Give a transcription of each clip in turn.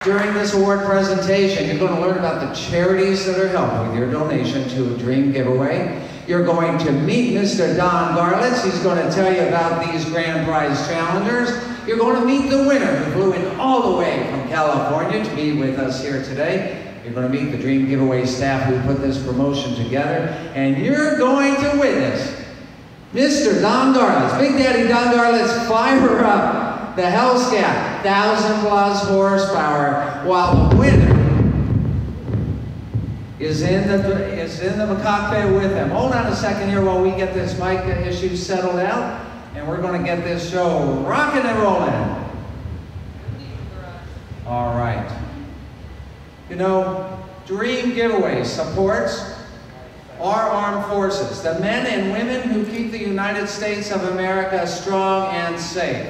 During this award presentation, you're going to learn about the charities that are helping with your donation to a dream giveaway. You're going to meet Mr. Don Garlits. He's going to tell you about these grand prize challengers. You're going to meet the winner who flew in all the way from California to be with us here today. You're going to meet the Dream Giveaway staff who put this promotion together. And you're going to witness Mr. Don Garlits, Big Daddy Don Garlits, fire up the Hellscat 1,000+ horsepower, while the winner is in the cockpit with him. Hold on a second here while we get this mic issue settled out, and we're going to get this show rocking and rolling. All right. You know, Dream Giveaway supports our armed forces, the men and women who keep the United States of America strong and safe.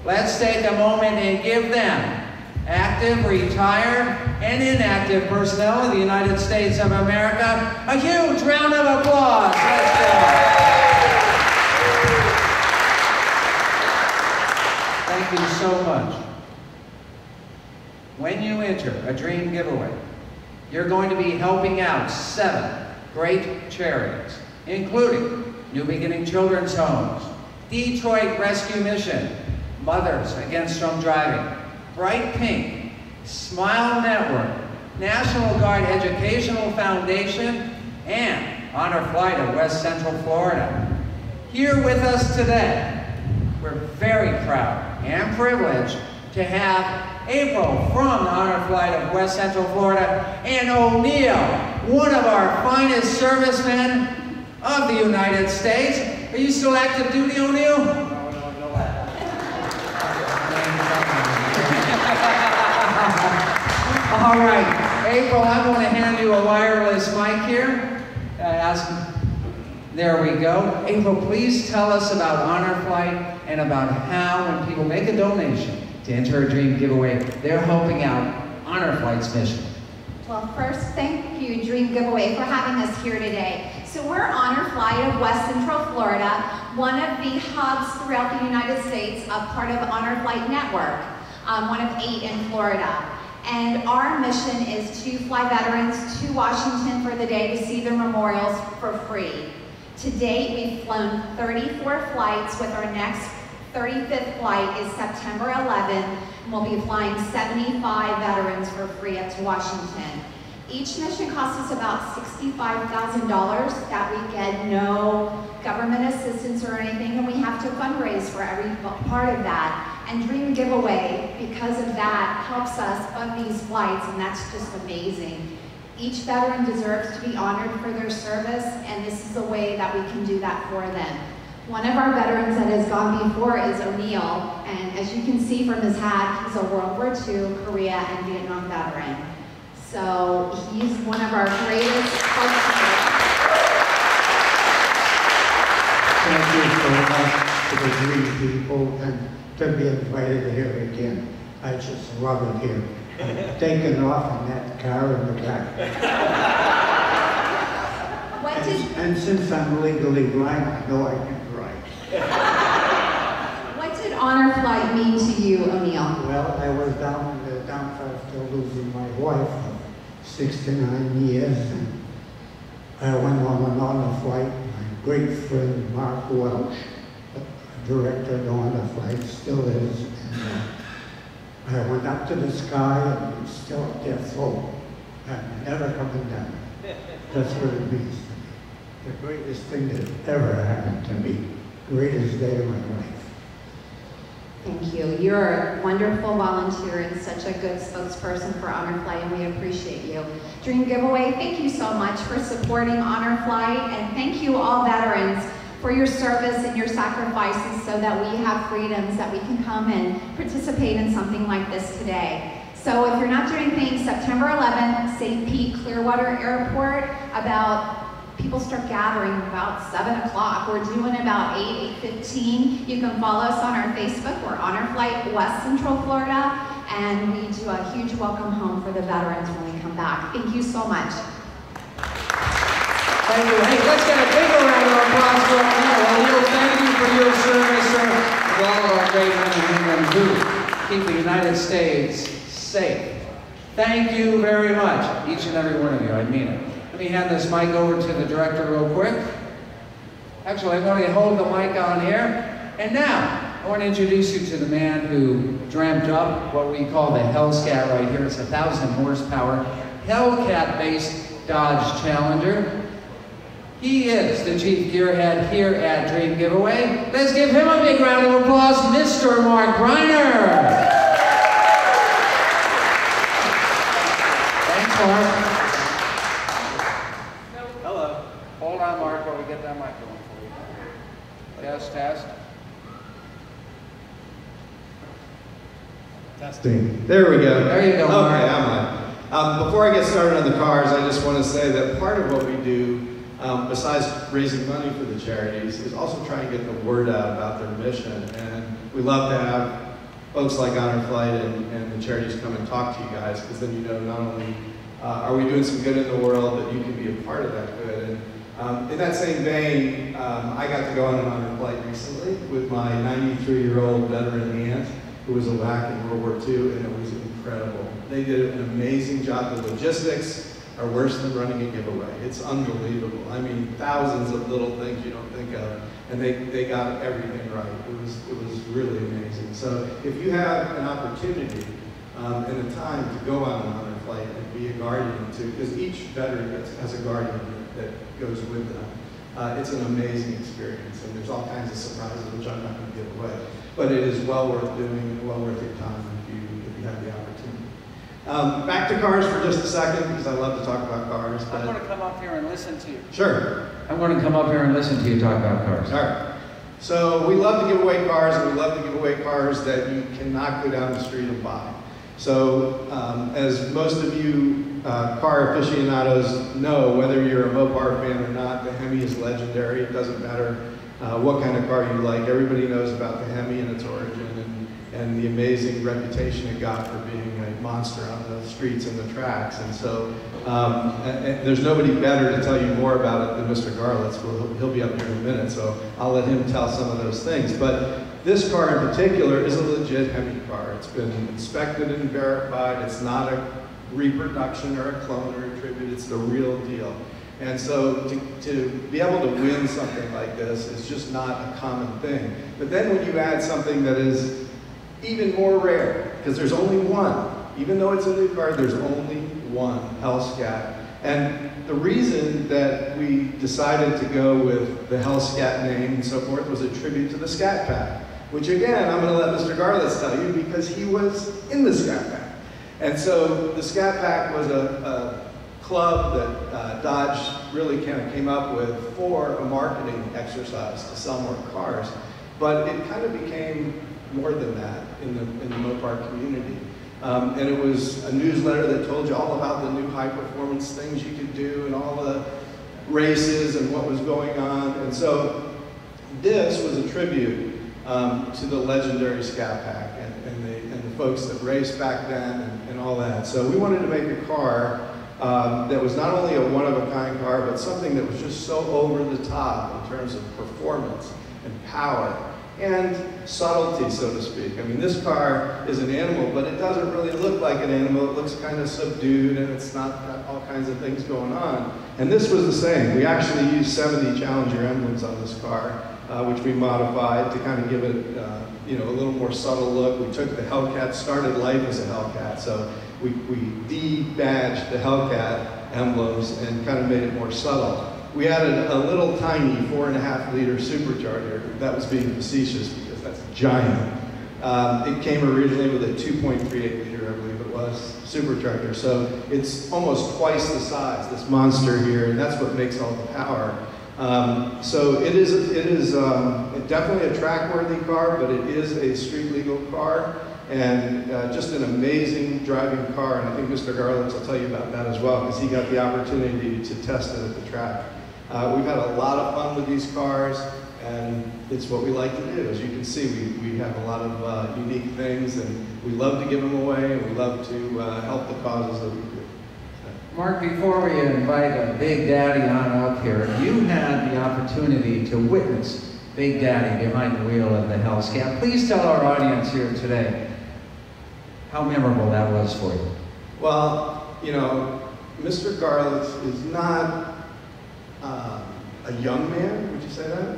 Let's take a moment and give them, active, retired, and inactive personnel of the United States of America, a huge round of applause. Let's go. Thank you so much. When you enter a Dream Giveaway, you're going to be helping out 7 great charities, including New Beginning Children's Homes, Detroit Rescue Mission, Mothers Against Drunk Driving, Bright Pink, Smile Network, National Guard Educational Foundation, and Honor Flight of West Central Florida. Here with us today, we're very proud and privileged to have April from the Honor Flight of West Central Florida, and O'Neill, one of our finest servicemen of the United States. Are you still active duty, O'Neill? No. All right, April, I'm going to hand you a wireless mic here. There we go. April, please tell us about Honor Flight and about how, when people make a donation to enter a Dream Giveaway, they're helping out Honor Flight's mission. Well, first, thank you, Dream Giveaway, for having us here today. So we're Honor Flight of West Central Florida, one of the hubs throughout the United States, a part of Honor Flight Network, one of 8 in Florida. And our mission is to fly veterans to Washington for the day to see their memorials for free. To date, we've flown 34 flights, with our next 35th flight is September 11th, and we'll be flying 75 veterans for free up to Washington. Each mission costs us about $65,000. That we get no government assistance or anything, and we have to fundraise for every part of that. And Dream Giveaway, because of that, helps us fund these flights, and that's just amazing. Each veteran deserves to be honored for their service, and this is a way that we can do that for them. One of our veterans that has gone before is O'Neill, and as you can see from his hat, he's a World War II, Korea, and Vietnam veteran. So he's one of our greatest partners. Thank you so much to the Dream people, and to be invited here again. I just love it here. I'm taking off in that car in the back. And since I'm legally blind, I know I can drive. What did Honor Flight mean to you, O'Neill? Well, I was down after losing my wife of 69 years, and I went on an Honor Flight. My great friend Mark Welch, director of the Honor Flight, still is. And, I went up to the sky, and it's still up there floating. I'm never coming down. That's what it means to me. The greatest thing that ever happened to me. Greatest day of my life. Thank you. You're a wonderful volunteer and such a good spokesperson for Honor Flight, and we appreciate you. Dream Giveaway, thank you so much for supporting Honor Flight, and thank you all veterans for your service and your sacrifices so that we have freedoms, that we can come and participate in something like this today. So if you're not doing things, September 11th, St. Pete Clearwater Airport, people start gathering about 7 o'clock. We're doing about 8:15. You can follow us on our Facebook. We're Honor Flight West Central Florida, and we do a huge welcome home for the veterans when we come back. Thank you so much. Thank you. Hey, let's get a big round of applause for O'Neill. O'Neill, thank you for your service, sir, to all of our great men and women who keep the United States safe. Thank you very much, each and every one of you, I mean it. Let me hand this mic over to the director real quick. Actually, I'm going to hold the mic on here. And now, I want to introduce you to the man who dreamt up what we call the Hellscat right here. It's a 1,000 horsepower Hellcat-based Dodge Challenger. He is the chief gearhead here at Dream Giveaway. Let's give him a big round of applause, Mr. Mark Reiner. Thanks, Mark. Hello. Hold on, Mark, while we get that microphone for you. Test, test. Testing. There we go. There you go, Mark. Okay, I'm on. Before I get started on the cars, I just want to say that part of what we do, besides raising money for the charities, is also try and get the word out about their mission. And we love to have folks like Honor Flight and the charities come and talk to you guys, because then you know not only are we doing some good in the world, but you can be a part of that good. And in that same vein, I got to go on an Honor Flight recently with my 93-year-old veteran aunt, who was a WAC in World War II, and it was incredible. They did an amazing job. The logistics are worse than running a giveaway. It's unbelievable. I mean, thousands of little things you don't think of, and they got everything right. It was really amazing. So if you have an opportunity and a time to go on an Honor Flight and be a guardian to, because each veteran has a guardian that goes with them. It's an amazing experience, and there's all kinds of surprises which I'm not going to give away. But it is well worth doing and well worth your time if you have the opportunity. Back to cars for just a second, because I love to talk about cars. I'm going to come up here and listen to you. Sure. I'm going to come up here and listen to you talk about cars. All right. So we love to give away cars, and we love to give away cars that you cannot go down the street and buy. So as most of you car aficionados know, whether you're a Mopar fan or not, the Hemi is legendary. It doesn't matter what kind of car you like. Everybody knows about the Hemi and its origin and the amazing reputation it got for being a monster on the streets and the tracks. And so and there's nobody better to tell you more about it than Mr. Garlits. Well, he'll be up here in a minute, so I'll let him tell some of those things. But this car in particular is a legit Hemi car. It's been inspected and verified. It's not a reproduction or a clone or a tribute. It's the real deal. And so to be able to win something like this is just not a common thing. But then when you add something that is even more rare, because there's only one, even though it's a new car, there's only one Hellscat. And the reason that we decided to go with the Hellscat name and so forth was a tribute to the Scat Pack, which again, I'm going to let Mr. Garlits tell you because he was in the Scat Pack. And so the Scat Pack was a club that Dodge really kind of came up with for a marketing exercise to sell more cars. But it kind of became more than that in the Mopar community. And it was a newsletter that told you all about the new high-performance things you could do and all the races and what was going on. And so this was a tribute to the legendary Scat Pack and the folks that raced back then and all that. So we wanted to make a car that was not only a one-of-a-kind car, but something that was just so over the top in terms of performance and power and subtlety, so to speak. I mean, this car is an animal, but it doesn't really look like an animal. It looks kind of subdued, and it's not got all kinds of things going on. And this was the same. We actually used 70 Challenger emblems on this car, which we modified to kind of give it you know, a little more subtle look. We took the Hellcat, started life as a Hellcat, so we de-badged the Hellcat emblems and kind of made it more subtle. We added a little tiny 4.5-liter supercharger. That was being facetious because that's giant. It came originally with a 2.38-liter, I believe it was, supercharger. So it's almost twice the size, this monster here, and that's what makes all the power. So it is definitely a track-worthy car, but it is a street-legal car, and just an amazing driving car. And I think Mr. Garlits will tell you about that as well, because he got the opportunity to test it at the track. We've had a lot of fun with these cars, and it's what we like to do. As you can see, we have a lot of unique things, and we love to give them away, and we love to help the causes that we do. Mark, before we invite a Big Daddy on up here, you had the opportunity to witness Big Daddy behind the wheel of the Hellscat. Please tell our audience here today how memorable that was for you. Well, you know, Mr. Garlits is not a young man, would you say that?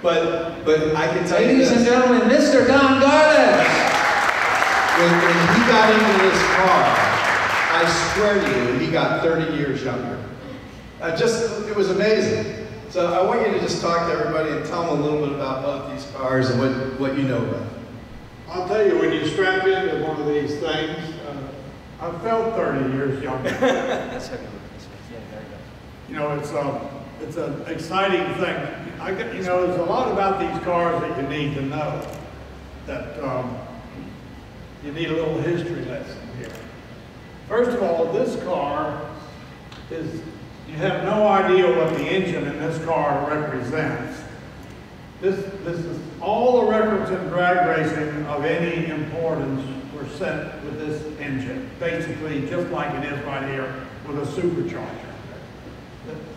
but I can tell you Ladies and this. gentlemen, Mr. Don Garlits. When he got into this car, I swear to you, he got 30 years younger. It was amazing. So I want you to just talk to everybody and tell them a little bit about both these cars and what you know about them. I'll tell you, when you strap into one of these things, I felt 30 years younger. You know, it's an exciting thing. You know, there's a lot about these cars that you need to know. That you need a little history lesson here. First of all, this car is, you have no idea what the engine in this car represents. This is all the records in drag racing of any importance were set with this engine. Basically, just like it is right here with a supercharger.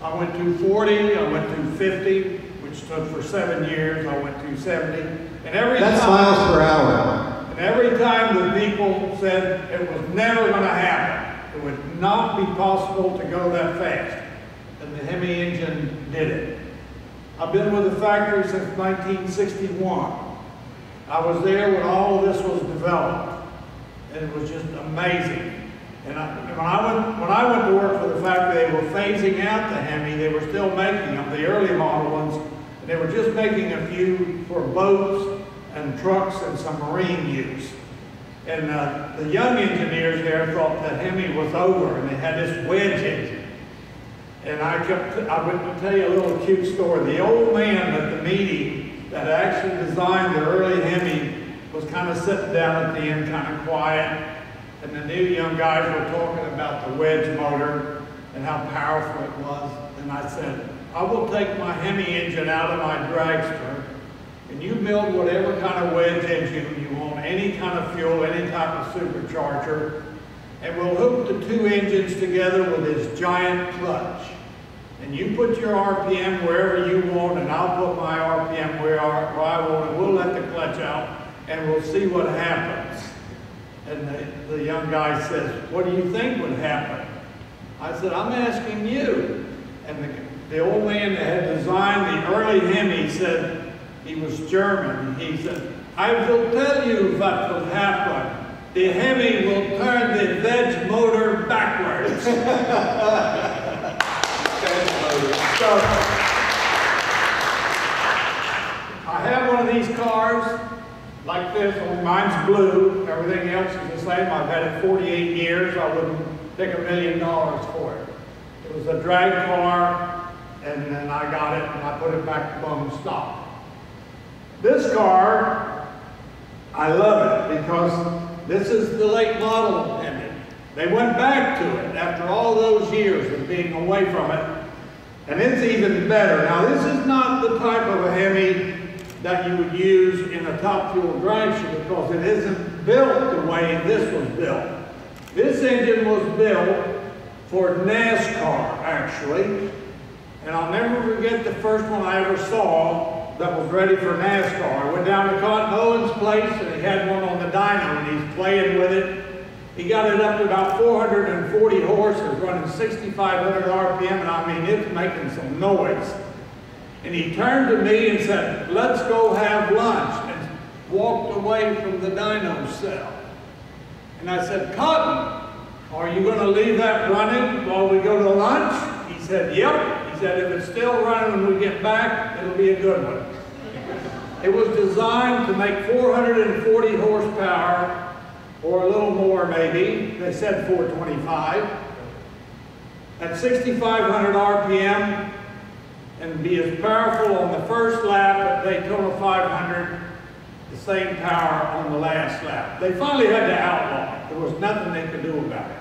I went 240, I went 250, which stood for 7 years. I went 270, and That's miles per hour. And every time the people said it was never going to happen, it would not be possible to go that fast, and the Hemi engine did it. I've been with the factory since 1961. I was there when all of this was developed, and it was just amazing. And when I went to work for the factory, they were phasing out the Hemi. They were still making them, the early model ones, and they were just making a few for boats and trucks and some marine use. And the young engineers there thought that Hemi was over, and they had this wedge engine. And I would tell you a little cute story. The old man at the meeting that actually designed the early Hemi was kind of sitting down at the end, kind of quiet. And the new young guys were talking about the wedge motor and how powerful it was. And I said, I will take my Hemi engine out of my dragster, and you build whatever kind of wedge engine you want, any kind of fuel, any type of supercharger, and we'll hook the two engines together with this giant clutch. And you put your RPM wherever you want, and I'll put my RPM where I want, and we'll let the clutch out, and we'll see what happens. And the young guy says, what do you think would happen? I said, I'm asking you. And the old man that had designed the early Hemi said, he was German. He said, I will tell you what will happen. The Hemi will turn the veg motor backwards. So, I have one of these cars like this. Only mine's blue. Everything else is the same. I've had it 48 years. I wouldn't take $1 million for it. It was a drag car, and then I got it and I put it back to bone stock. This car, I love it because this is the late model Hemi. They went back to it after all those years of being away from it, and it's even better. Now, this is not the type of a Hemi that you would use in a top fuel dragster because it isn't built the way this was built. This engine was built for NASCAR, actually, and I'll never forget the first one I ever saw that was ready for NASCAR. I went down to Cotton Owens' place, and he had one on the dyno, and he's playing with it. He got it up to about 440 horses, running 6,500 RPM, and I mean, it's making some noise. And he turned to me and said, let's go have lunch, and walked away from the dyno cell. And I said, Cotton, are you going to leave that running while we go to lunch? He said, yep. He said, if it's still running when we get back, it'll be a good one. It was designed to make 440 horsepower, or a little more maybe. They said 425. At 6,500 RPM, and be as powerful on the first lap at Daytona 500, the same power on the last lap. They finally had to outlaw it. There was nothing they could do about it.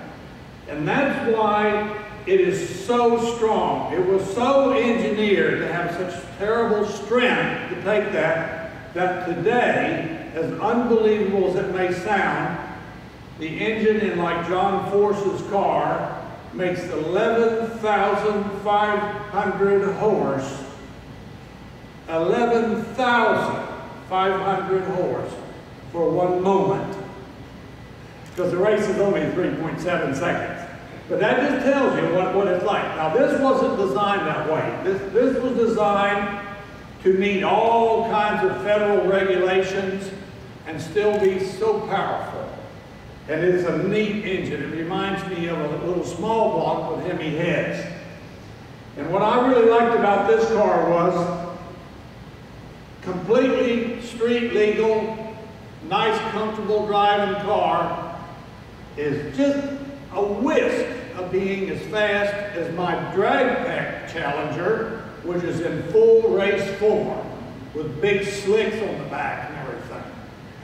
And that's why it is so strong. It was so engineered to have such terrible strength to take that today, as unbelievable as it may sound, the engine in like John Force's car makes 11,500 horse. 11,500 horse for one moment. because the race is only 3.7 seconds. But that just tells you what it's like. Now, this wasn't designed that way. This was designed to meet all kinds of federal regulations and still be so powerful. And it's a neat engine. It reminds me of a little small block with Hemi heads. And what I really liked about this car was completely street legal, nice, comfortable driving car is just a whisk of being as fast as my drag pack Challenger, which is in full race form with big slicks on the back and everything.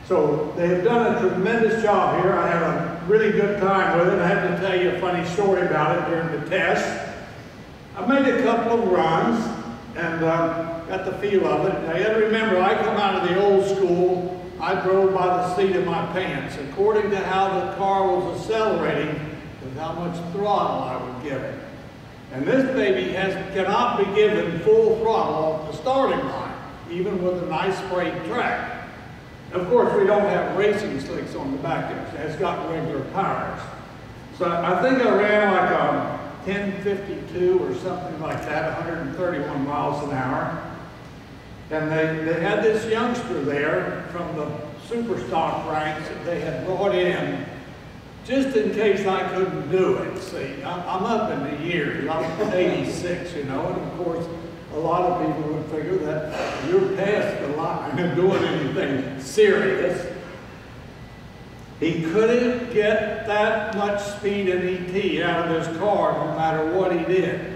So they have done a tremendous job here. I had a really good time with it. I have to tell you a funny story about it during the test. I made a couple of runs and got the feel of it. Now you got to remember, I come out of the old school. I drove by the seat of my pants. According to how the car was accelerating, is how much throttle I would give it. And this baby cannot be given full throttle off the starting line, even with a nice sprayed track. Of course, we don't have racing slicks on the back of it. It's got regular tires. So I think I ran like a 1052 or something like that, 131 miles an hour. And they had this youngster there from the super stock ranks that they had brought in just in case I couldn't do it. See, I'm up in the years. I'm 86, you know, and of course, a lot of people would figure that you're past the line of doing anything serious. He couldn't get that much speed and ET out of his car no matter what he did.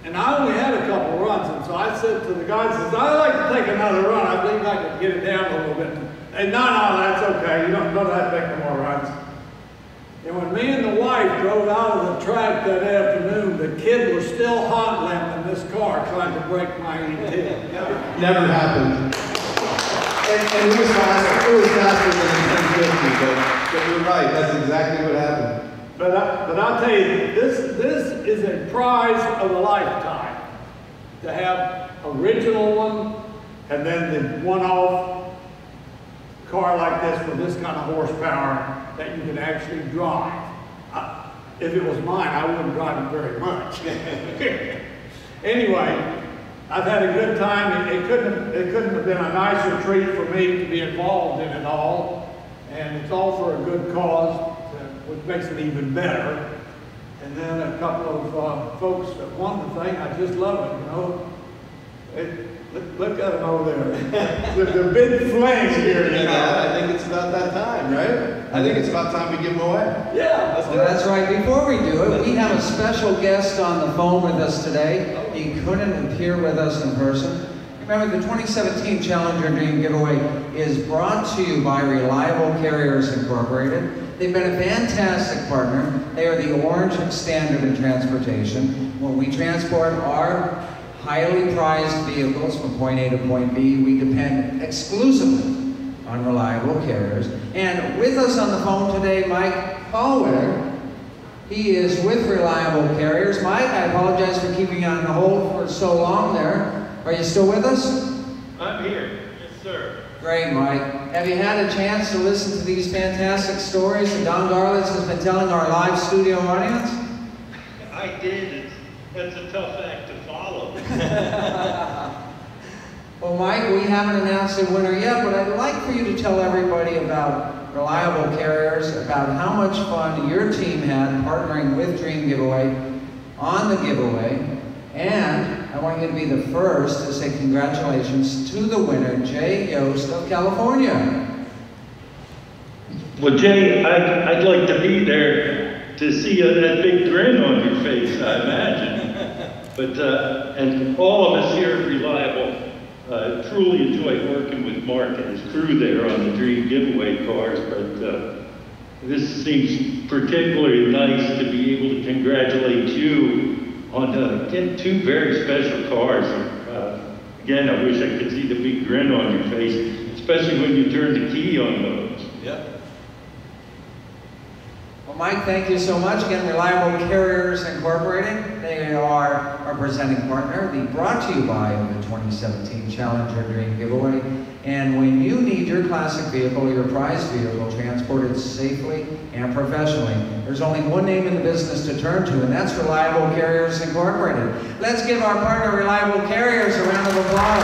And I only had a couple runs, and so I said to the guys, I'd like to take another run. I believe I could get it down a little bit. And no, that's okay. You don't have to take no more runs. And when me and the wife drove out of the track that afternoon, the kid was still hot lapping this car trying to break my ET. Never happened. And it was faster. It was faster than the 1050, but you're right. That's exactly what happened. But I'll tell you, this is a prize of a lifetime. To have original one, and then the one-off car like this with this kind of horsepower that you can actually drive. If it was mine, I wouldn't drive it very much. Anyway, I've had a good time. It couldn't have been a nicer treat for me to be involved in it all. And it's all for a good cause, which makes it even better. And then a couple of folks that won the thing, I just love it, you know. Look at them over there. the big flames here, you know. I think it's about that time, right? I think it's about time we give them away. Yeah, let's do it. That's right. Before we do it, we have a special guest on the phone with us today. He couldn't appear with us in person. Remember, the 2017 Challenger Dream Giveaway is brought to you by Reliable Carriers Incorporated. They've been a fantastic partner. They are the orange standard in transportation. When we transport our highly prized vehicles from point A to point B, we depend exclusively on Reliable Carriers. And with us on the phone today, Mike Fowler. He is with Reliable Carriers. Mike, I apologize for keeping you on the hold for so long there. Are you still with us? I'm here. Yes, sir. Great, Mike. Have you had a chance to listen to these fantastic stories that Don Garlits has been telling our live studio audience? I did. That's a tough act to follow. Well, Mike, we haven't announced a winner yet, but I'd like for you to tell everybody about Reliable Carriers, about how much fun your team had partnering with Dream Giveaway on the giveaway. And I want you to be the first to say congratulations to the winner, Jay Yost of California. Well, Jay, I'd like to be there to see that big grin on your face, I imagine. But, and all of us here at Reliable truly enjoyed working with Mark and his crew there on the Dream Giveaway cars, but this seems particularly nice to be able to congratulate you on getting two very special cars. Again, I wish I could see the big grin on your face, especially when you turn the key on those. Yep. Well, Mike, thank you so much. Again, Reliable Carriers Incorporated. They are our presenting partner. Brought to you by the 2017 Challenger Dream Giveaway. And when you need your classic vehicle, your prized vehicle, transported safely and professionally, there's only one name in the business to turn to, and that's Reliable Carriers Incorporated. Let's give our partner, Reliable Carriers, a round of applause.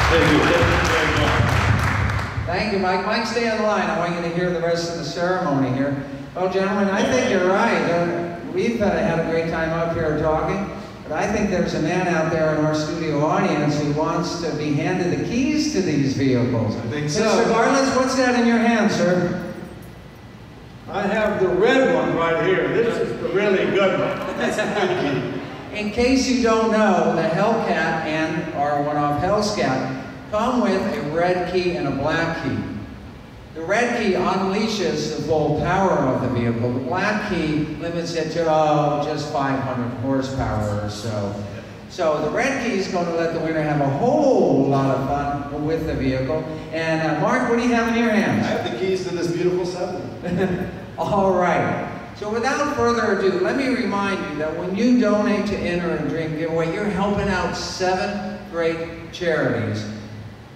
Thank you. Thank you very much. Thank you, Mike. Mike, stay on the line. I want you to hear the rest of the ceremony here. Well, gentlemen, I think you're right. We've had a great time up here talking. But I think there's a man out there in our studio audience who wants to be handed the keys to these vehicles. I think so. Mr. Garlits, what's that in your hand, sir? I have the red one right here. This is the really good one. That's a good key. In case you don't know, the Hellcat and our one-off Hellscat come with a red key and a black key. The red key unleashes the full power of the vehicle. The black key limits it to, just 500 horsepower or so. So the red key is going to let the winner have a whole lot of fun with the vehicle. And Mark, what do you have in your hands? I have the keys to this beautiful 70. All right. So without further ado, let me remind you that when you donate to enter a dream giveaway, you're helping out 7 great charities.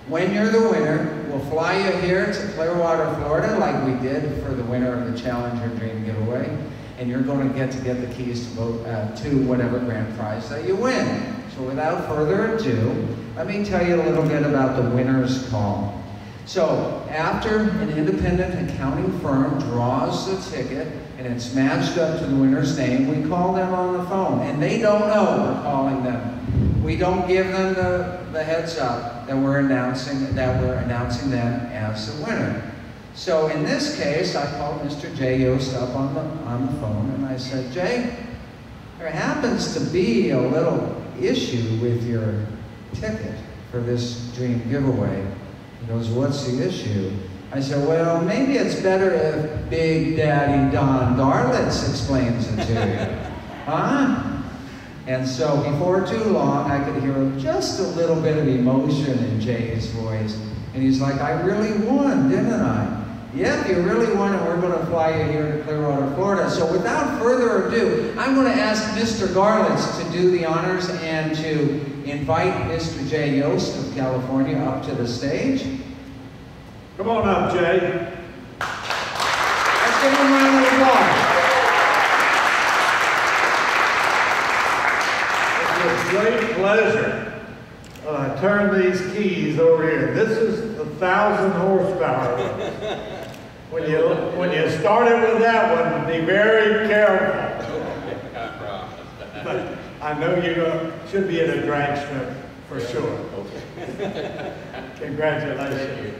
When you're the winner, we'll fly you here to Clearwater, Florida, like we did for the winner of the Challenger Dream Giveaway. And you're going to get the keys to whatever grand prize that you win. So without further ado, let me tell you a little bit about the winner's call. So after an independent accounting firm draws the ticket and it's matched up to the winner's name, we call them on the phone. And they don't know we're calling them. We don't give them the heads up that we're announcing them as the winner. So in this case, I called Mr. Jay Yost up on the phone and I said, Jay, there happens to be a little issue with your ticket for this dream giveaway. He goes, what's the issue? I said, well, maybe it's better if Big Daddy Don Garlits explains it to you. Huh? And so before too long, I could hear just a little bit of emotion in Jay's voice. And he's like, I really won, didn't I? Yep, you really won, and we're going to fly you here to Clearwater, Florida. So without further ado, I'm going to ask Mr. Garlits to do the honors and to invite Mr. Jay Yost of California up to the stage. Come on up, Jay. Let's give him a round of applause. It's a great pleasure. Turn these keys over here. This is the 1,000 horsepower. When you start it with that one, be very careful. I promise. But I know you should be in a drag strip for sure. Okay. Congratulations. Thank you.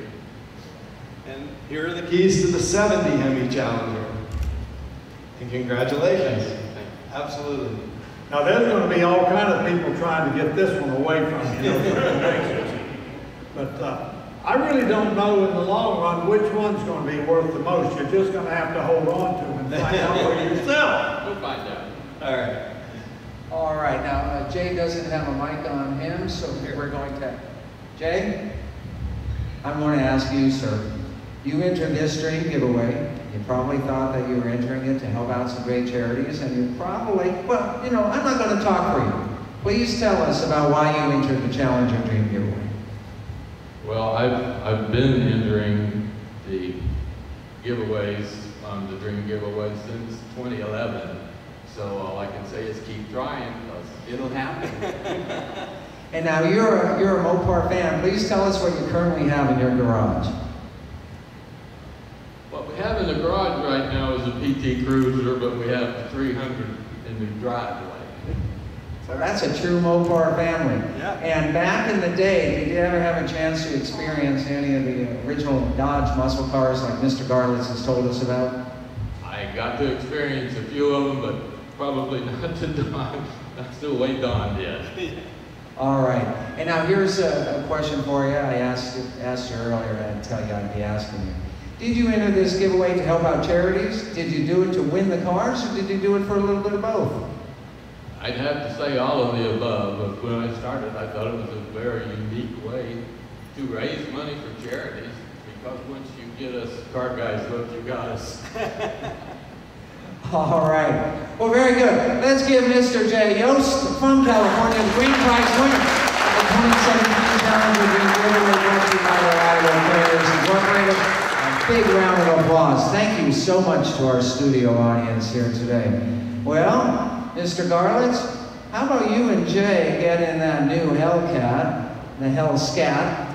And here are the keys to the 70 Hemi Challenger. And congratulations. Absolutely. Now there's going to be all kind of people trying to get this one away from you. But I really don't know in the long run which one's going to be worth the most. You're just going to have to hold on to them and find out for yourself. We'll find out. All right. All right, now Jay doesn't have a mic on him, so we're going to... Jay, I'm going to ask you, sir. You entered this dream giveaway. You probably thought that you were entering it to help out some great charities, and you probably, well, you know, I'm not going to talk for you. Please tell us about why you entered the Challenger Dream Giveaway. Well, I've been entering the giveaways on the Dream Giveaway since 2011. So all I can say is keep trying, because it'll happen. And now you're a Mopar fan. Please tell us what you currently have in your garage. What we have in the garage right now is a PT Cruiser, but we have 300 in the driveway. So that's a true Mopar family. Yeah. And back in the day, did you ever have a chance to experience any of the original Dodge muscle cars like Mr. Garlits has told us about? I got to experience a few of them, but probably not to Don. I'm still way Don yet. All right. And now here's a question for you. I asked you earlier, and I'd tell you I'd be asking you. Did you enter this giveaway to help out charities? Did you do it to win the cars, or did you do it for a little bit of both? I'd have to say all of the above, but when I started, I thought it was a very unique way to raise money for charities, because once you get us car guys hooked, you got us. All right. Well, very good. Let's give Mr. Jay Yost from California the green prize winner of the 2017 Challenger Dream Giveaway brought to you by Reliable Carriers Incorporated. A big round of applause. Thank you so much to our studio audience here today. Well, Mr. Garlits, how about you and Jay get in that new Hellcat, the Hellscat?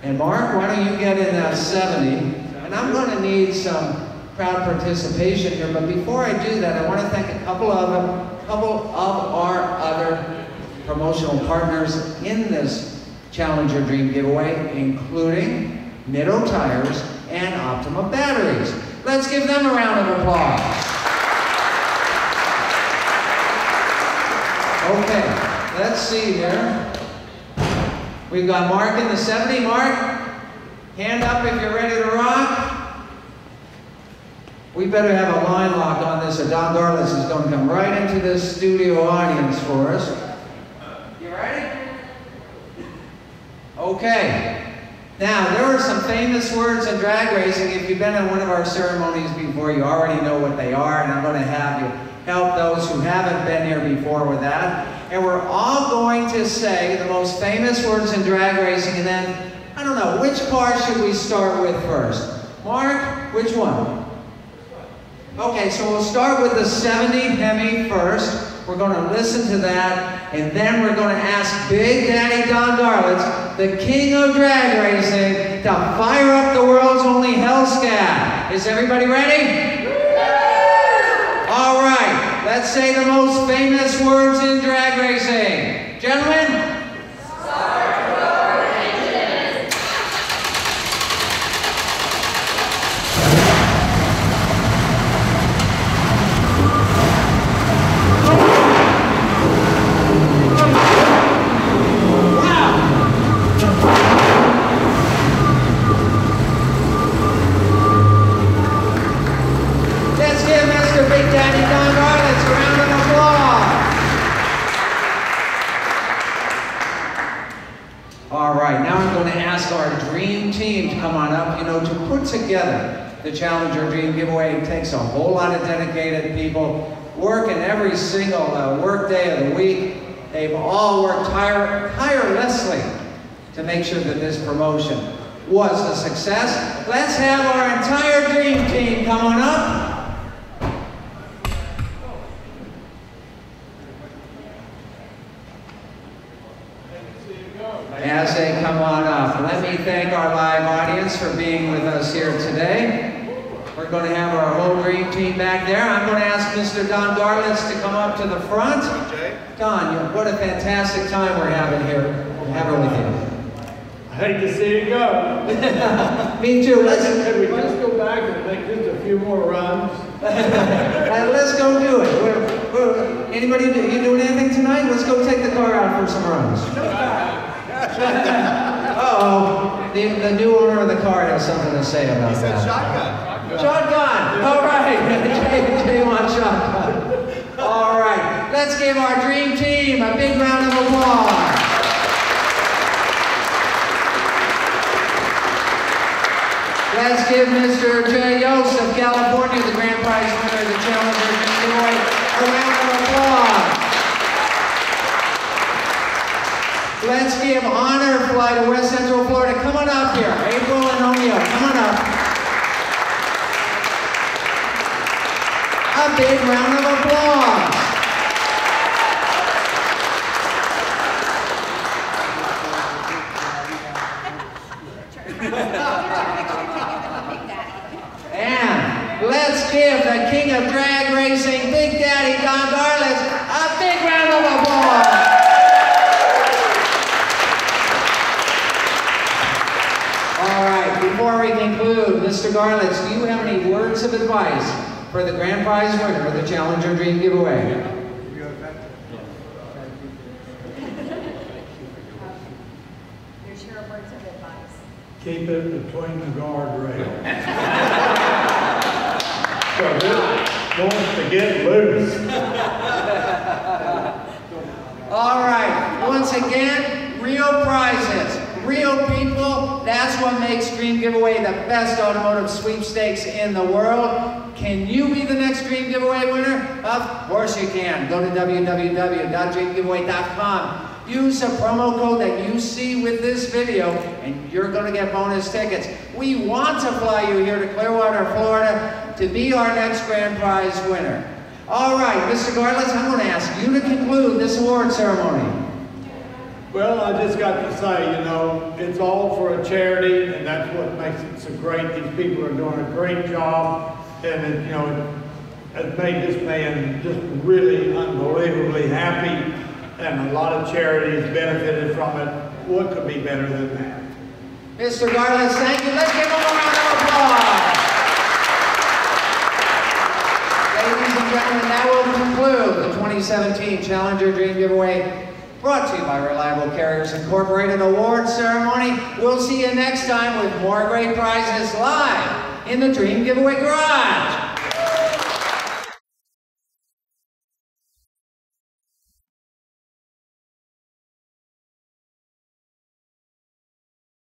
And Mark, why don't you get in that 70? And I'm going to need some crowd participation here, but before I do that, I want to thank a couple of our other promotional partners in this Challenger Dream Giveaway, including Nitto Tires and Optima Batteries. Let's give them a round of applause. Okay, let's see here. We've got Mark in the 70. Mark, hand up if you're ready to rock. We better have a line lock on this, or Don Garlits is going to come right into this studio audience for us. You ready? Okay. Now, there are some famous words in drag racing. If you've been in one of our ceremonies before, you already know what they are, and I'm going to have you help those who haven't been here before with that. And we're all going to say the most famous words in drag racing, and then, I don't know, which car should we start with first? Mark, which one? Okay, so we'll start with the 70 Hemi first. We're going to listen to that, and then we're going to ask Big Daddy Don Garlits, the king of drag racing, to fire up the world's only Hellscat. Is everybody ready? All right, let's say the most famous words in drag racing. Gentlemen? Daddy Don Garlits, a round of applause. All right, now I'm going to ask our dream team to come on up. You know, to put together the Challenger Dream Giveaway, it takes a whole lot of dedicated people working every single work day of the week. They've all worked tirelessly to make sure that this promotion was a success. Let's have our entire dream team come on up. As they come on up, let me thank our live audience for being with us here today. We're going to have our whole dream team back there. I'm going to ask Mr. Don Garlits to come up to the front. Don, what a fantastic time we're having here. Having with you. I hate to see it go. Me too. Could we just go back and make just a few more runs? Let's go do it. Anybody, you doing anything tonight? Let's go take the car out for some runs. Uh-oh, the new owner of the car has something to say about that. He said shotgun. Shotgun, all right. Jay wants shotgun. All right, let's give our dream team a big round of applause. Let's give Mr. Jay Yost of California, the grand prize winner of the Challenger Dream Giveaway, a round of applause. Let's give Honor Fly to West Central Florida. Come on up here. April and O'Neill, come on up. A big round of applause. And let's give the king of drag racing, Big Daddy Don Garlits, a big round of applause. All right, before we conclude, Mr. Garlits, do you have any words of advice for the grand prize winner of the Challenger Dream Giveaway? Here's your words of advice. Keep it between the guardrails. So this wants to get loose. All right, once again, real prizes. Real people, that's what makes Dream Giveaway the best automotive sweepstakes in the world. Can you be the next Dream Giveaway winner? Of course you can. Go to www.dreamgiveaway.com. Use a promo code that you see with this video, and you're going to get bonus tickets. We want to fly you here to Clearwater, Florida, to be our next grand prize winner. All right, Mr. Garlits, I'm going to ask you to conclude this award ceremony. Well, I just got to say, you know, it's all for a charity, and that's what makes it so great. These people are doing a great job, and it, you know, it made this man just really unbelievably happy, and a lot of charities benefited from it. What could be better than that? Mr. Garlits, thank you. Let's give him a round of applause. Ladies and gentlemen, that will conclude the 2017 Challenger Dream Giveaway, brought to you by Reliable Carriers Incorporated award ceremony. We'll see you next time with more great prizes live in the Dream Giveaway Garage.